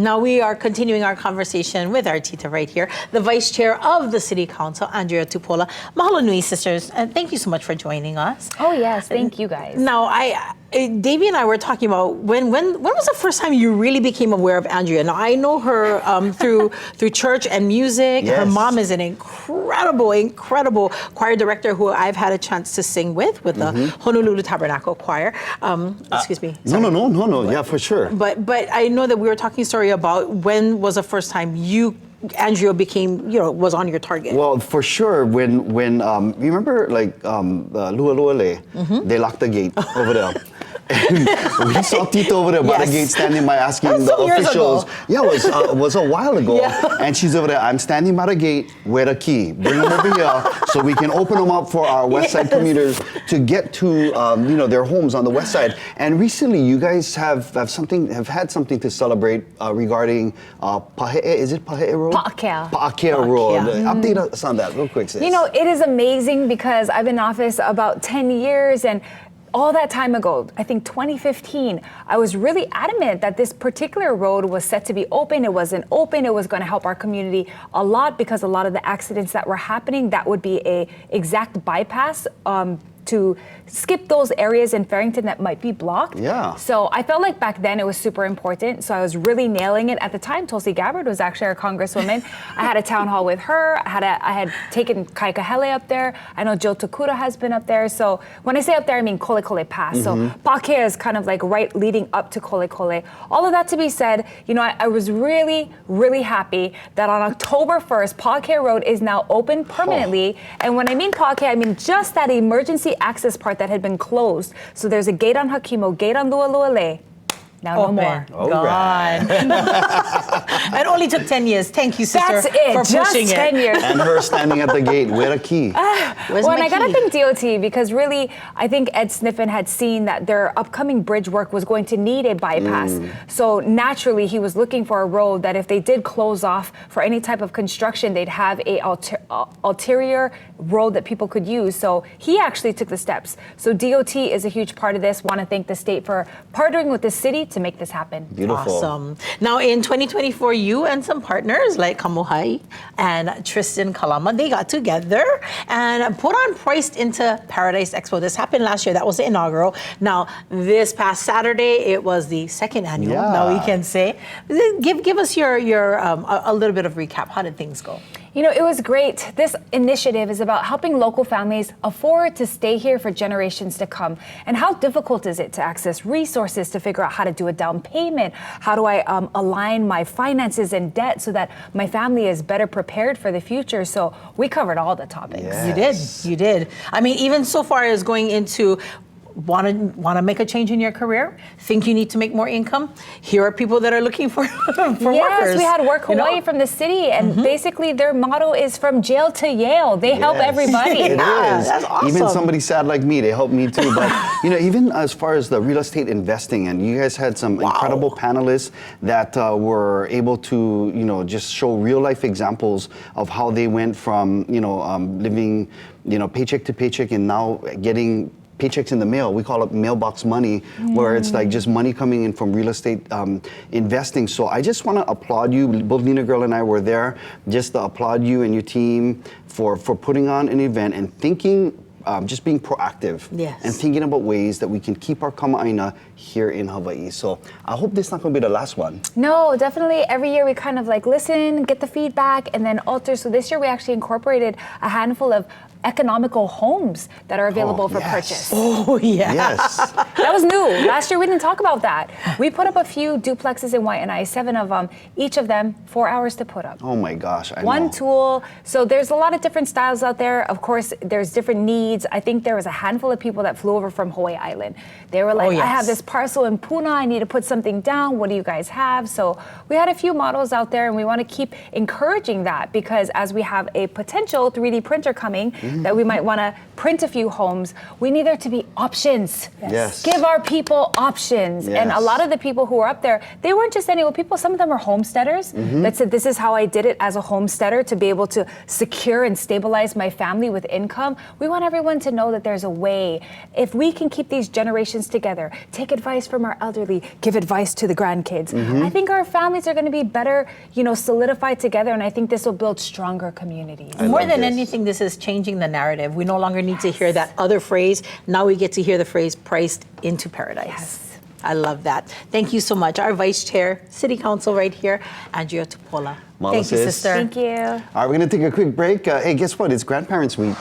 Now we are continuing our conversation with our tita right here, the Vice Chair of the City Council, Andria Tupola. Mahalo nui, sisters, and thank you so much for joining us. Oh yes, thank you guys. Now, Davey and I were talking about when was the first time you really became aware of Andria? Now I know her through church and music. Yes. Her mom is an incredible choir director who I've had a chance to sing with the Honolulu Tabernacle Choir. Excuse me. Sorry. No. Yeah, for sure. But I know that we were talking story about when was the first time Andria became, was on your target. Well, for sure, when you remember like Lualuale, they locked the gate over there. And we saw Tito over there by the gate standing by asking the officials. Yeah, it was a while ago. Yeah. And she's over there, I'm standing by the gate, where the key? Bring them over here so we can open them up for our West Side commuters to get to their homes on the West Side. And recently you guys have had something to celebrate regarding Pahe'e, is it Pahe'e Road? Pa'akea Road. Update us on that real quick, sis. It is amazing because I've been in office about 10 years and all that time ago, I think 2015, I was really adamant that this particular road was set to be open. It wasn't open. It was going to help our community a lot because a lot of the accidents that were happening, that would be a exact bypass to skip those areas in Farrington that might be blocked. Yeah. So I felt like back then it was super important. So I was really nailing it. At the time, Tulsi Gabbard was actually our congresswoman. I had a town hall with her. I had taken Kaikahele up there. I know Joe Takuta has been up there. So when I say up there, I mean Kole Kole Pass. So Pa'akea is kind of like right leading up to Kole Kole. All of that to be said, I was really, really happy that on October 1st, Pa'akea Road is now open permanently. And when I mean Pa'akea, I mean just that emergency access part that had been closed. So there's a gate on Hakimo, gate on Lualuale. Now no more. Gone. It only took 10 years. Thank you, sister, That's it. for Just pushing 10 it. years. And her standing at the gate, where the key? Where's Well, my and I gotta key? thank DOT because really, I think Ed Sniffen had seen that their upcoming bridge work was going to need a bypass. So naturally, he was looking for a road that if they did close off for any type of construction, they'd have a ulterior road that people could use. So he actually took the steps. So DOT is a huge part of this. Want to thank the state for partnering with the city to make this happen. Beautiful. Awesome. Now in 2024, you and some partners like Kamuhai and Tristan Kalama, they got together and put on Priced Into Paradise Expo. This happened last year. That was the inaugural. Now this past Saturday, it was the second annual. Yeah. Now we can say, give us your a little bit of recap. How did things go? It was great. This initiative is about helping local families afford to stay here for generations to come. And how difficult is it to access resources to figure out how to do a down payment? How do I align my finances and debt so that my family is better prepared for the future? So we covered all the topics. Yes. You did. I mean, even so far as going into want to make a change in your career, think you need to make more income, here are people that are looking for workers. Yes, we had Work Hawaii from the city, and basically their motto is from jail to Yale. They help everybody. It is. That's awesome. Even somebody sad like me, they help me too. But even as far as the real estate investing, and you guys had some incredible panelists that were able to just show real life examples of how they went from living paycheck to paycheck and now getting paychecks in the mail. We call it mailbox money, where it's like just money coming in from real estate investing. So I just want to applaud you. Both Nina Girl and I were there. Just to applaud you and your team for putting on an event and thinking, just being proactive and thinking about ways that we can keep our kama'aina here in Hawaii. So I hope this is not going to be the last one. No, definitely. Every year we kind of listen, get the feedback, and then alter. So this year we actually incorporated a handful of economical homes that are available for purchase. Oh, yeah. Yes. That was new. Last year we didn't talk about that. We put up a few duplexes in Wai'anae, 7 of them, each of them 4 hours to put up. Oh my gosh, I know. One tool. So there's a lot of different styles out there. Of course, there's different needs. I think there was a handful of people that flew over from Hawaii Island. They were like, I have this parcel in Puna. I need to put something down. What do you guys have? So we had a few models out there, and we want to keep encouraging that because as we have a potential 3D printer coming, that we might want to print a few homes. We need there to be options. Yes. Give our people options. And a Yes. lot of the people who were up there, they weren't just any old people. Some of them are homesteaders that said, this is how I did it as a homesteader to be able to secure and stabilize my family with income. We want everyone to know that there's a way. If we can keep these generations together, take advice from our elderly, give advice to the grandkids, I think our families are going to be better, solidified together. And I think this will build stronger communities. More love than this. anything, this is changing the narrative. We no longer need to hear that other phrase. Now we get to hear the phrase priced into paradise. Yes. I love that. Thank you so much. Our Vice Chair, City Council right here, Andria Tupola. Mahalo, Thank you, sis. sister. Thank you. All right, we're going to take a quick break. Hey, guess what? It's Grandparents Week this